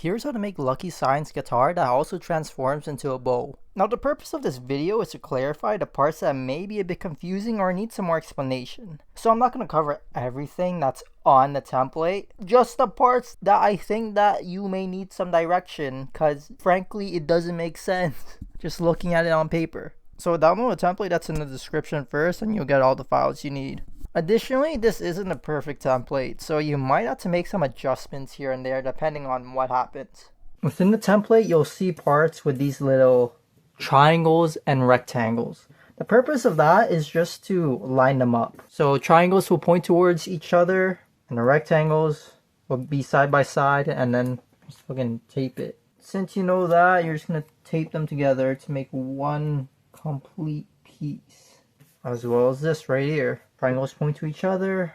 Here's how to make Lucky Cyan's guitar that also transforms into a bow. Now the purpose of this video is to clarify the parts that may be a bit confusing or need some more explanation. So I'm not going to cover everything that's on the template, just the parts that I think that you may need some direction, because frankly it doesn't make sense just looking at it on paper. So download the template that's in the description first and you'll get all the files you need. Additionally, this isn't a perfect template, so you might have to make some adjustments here and there depending on what happens. Within the template, you'll see parts with these little triangles and rectangles. The purpose of that is just to line them up. So triangles will point towards each other, and the rectangles will be side by side, and then just fucking tape it. Since you know that, you're just gonna tape them together to make one complete piece. As well as this right here. Triangles point to each other.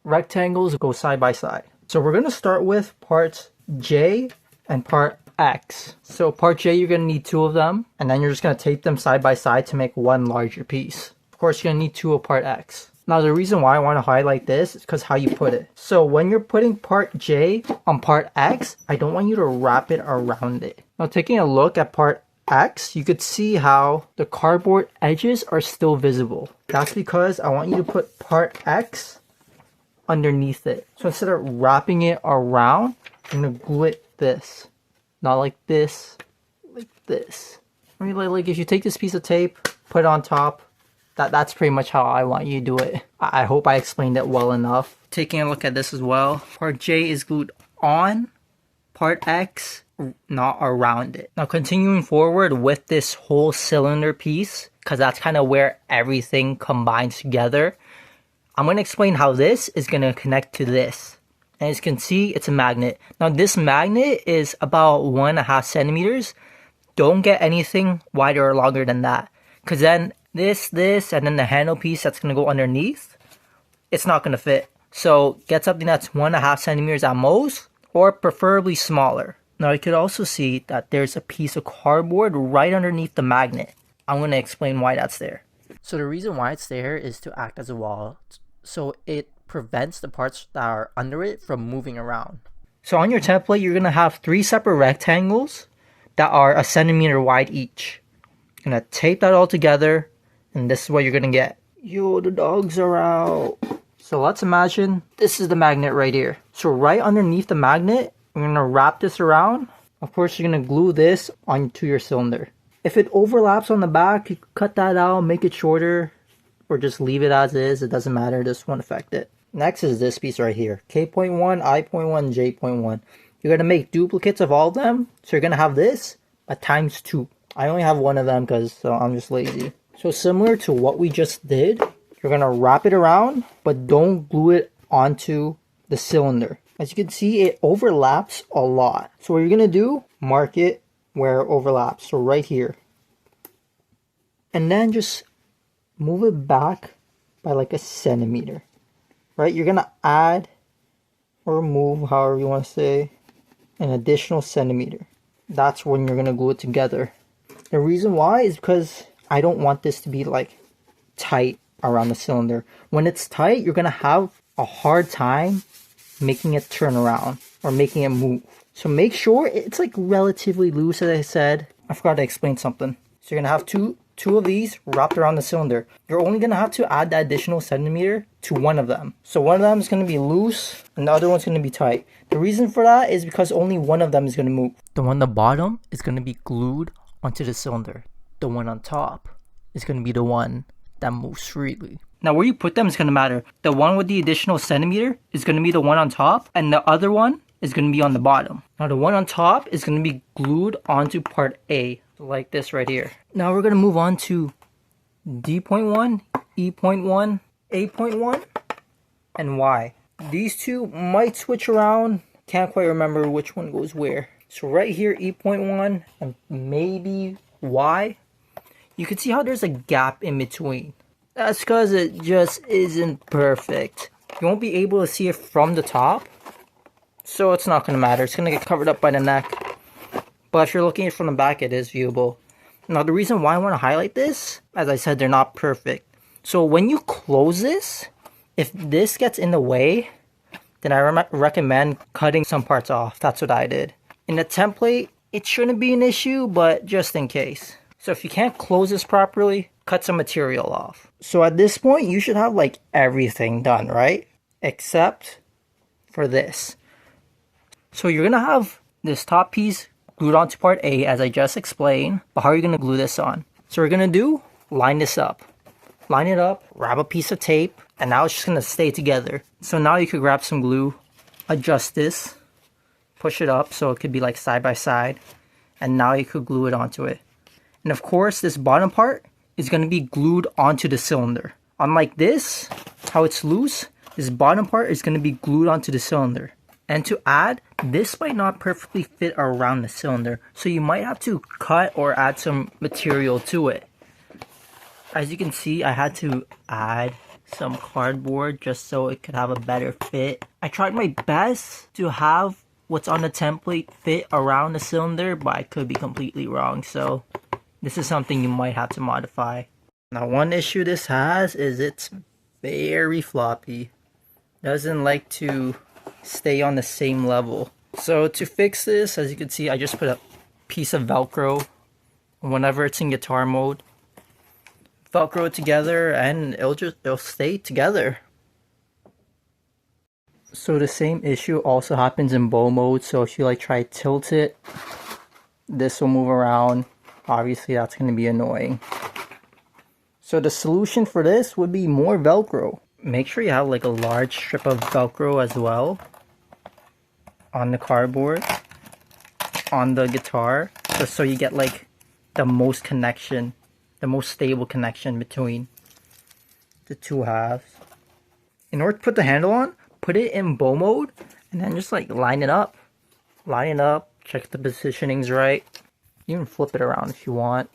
Rectangles go side by side. So we're going to start with parts J and part X. So part J, you're going to need two of them. And then you're just going to tape them side by side to make one larger piece. Of course, you're going to need two of part X. Now the reason why I want to highlight this is because how you put it. So when you're putting part J on part X, I don't want you to wrap it around it. Now taking a look at part X, you could see how the cardboard edges are still visible. That's because I want you to put part X underneath it. So instead of wrapping it around, I'm going to glue it this. Not like this, like this. I mean, like if you take this piece of tape, put it on top, that's pretty much how I want you to do it. I hope I explained it well enough. Taking a look at this as well, part J is glued on, part X not around it. Now continuing forward with this whole cylinder piece, because that's kind of where everything combines together, I'm going to explain how this is going to connect to this. And as you can see, it's a magnet. Now this magnet is about 1.5 centimeters. Don't get anything wider or longer than that, because then this, and then the handle piece that's going to go underneath, it's not going to fit. So get something that's 1.5 centimeters at most, or preferably smaller. Now you could also see that there's a piece of cardboard right underneath the magnet. I'm going to explain why that's there. So the reason why it's there is to act as a wall. So it prevents the parts that are under it from moving around. So on your template, you're going to have 3 separate rectangles that are 1 centimeter wide each. You're going to tape that all together, and this is what you're going to get. Yo, the dogs are out. So let's imagine this is the magnet right here. So right underneath the magnet, we're going to wrap this around. Of course, you're going to glue this onto your cylinder. If it overlaps on the back, you cut that out, make it shorter, or just leave it as is. It doesn't matter. This won't affect it. Next is this piece right here. K.1, I.1, J.1. You're going to make duplicates of all of them. So you're going to have this, but times 2. I only have one of them because I'm just lazy. So similar to what we just did, you're going to wrap it around, but don't glue it onto the cylinder. As you can see, it overlaps a lot. So what you're going to do, mark it where it overlaps. So right here. And then just move it back by like 1 centimeter. Right? You're going to add or remove, however you want to say, an additional centimeter. That's when you're going to glue it together. The reason why is because I don't want this to be like tight around the cylinder. When it's tight, you're going to have a hard time making it turn around or making it move. So make sure it's like relatively loose, as I said. I forgot to explain something. So you're gonna have two of these wrapped around the cylinder. You're only gonna have to add the additional centimeter to one of them. So one of them is gonna be loose and the other one's gonna be tight. The reason for that is because only one of them is gonna move. The one on the bottom is gonna be glued onto the cylinder. The one on top is gonna be the one that moves freely. Now where you put them is going to matter. The one with the additional centimeter is going to be the one on top, and the other one is going to be on the bottom. Now the one on top is going to be glued onto part A, like this right here. Now we're going to move on to D.1, E.1, A.1, and Y. These two might switch around. Can't quite remember which one goes where. So right here, E.1 and maybe Y. You can see how there's a gap in between. That's because it just isn't perfect. You won't be able to see it from the top, so it's not going to matter. It's going to get covered up by the neck. But if you're looking at it from the back, it is viewable. Now, the reason why I want to highlight this, as I said, they're not perfect. So when you close this, if this gets in the way, then I recommend cutting some parts off. That's what I did. In a template, it shouldn't be an issue, but just in case. So if you can't close this properly, cut some material off. So at this point, you should have like everything done, right? Except for this. So you're gonna have this top piece glued onto part A, as I just explained, but how are you gonna glue this on? So we're gonna do, line this up. Line it up, grab a piece of tape, and now it's just gonna stay together. So now you could grab some glue, adjust this, push it up so it could be like side by side, and now you could glue it onto it. And of course, this bottom part is gonna be glued onto the cylinder. Unlike this, how it's loose, this bottom part is gonna be glued onto the cylinder. And to add, this might not perfectly fit around the cylinder, so you might have to cut or add some material to it. As you can see, I had to add some cardboard just so it could have a better fit. I tried my best to have what's on the template fit around the cylinder, but I could be completely wrong, so this is something you might have to modify. Now, one issue this has is it's very floppy. Doesn't like to stay on the same level. So to fix this, as you can see, I just put a piece of Velcro whenever it's in guitar mode. Velcro it together and it'll stay together. So the same issue also happens in bow mode. So if you like try to tilt it, this will move around. Obviously that's going to be annoying. So the solution for this would be more Velcro. Make sure you have like a large strip of Velcro as well on the cardboard, on the guitar, just so you get like the most connection, the most stable connection between the two halves. In order to put the handle on, put it in bow mode and then just like line it up. Line it up, check the positioning's right. You can flip it around if you want.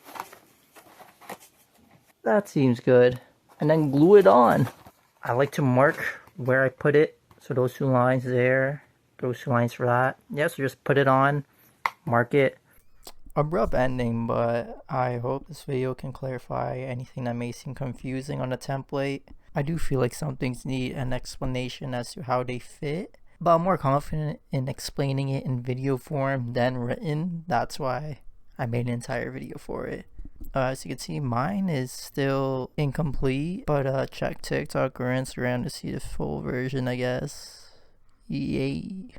That seems good. And then glue it on. I like to mark where I put it. So those two lines there, those two lines for that. Yeah, so just put it on, mark it. Abrupt ending, but I hope this video can clarify anything that may seem confusing on the template. I do feel like some things need an explanation as to how they fit, but I'm more confident in explaining it in video form than written. That's why I made an entire video for it. As you can see, mine is still incomplete, but check TikTok or Instagram to see the full version, I guess. Yay.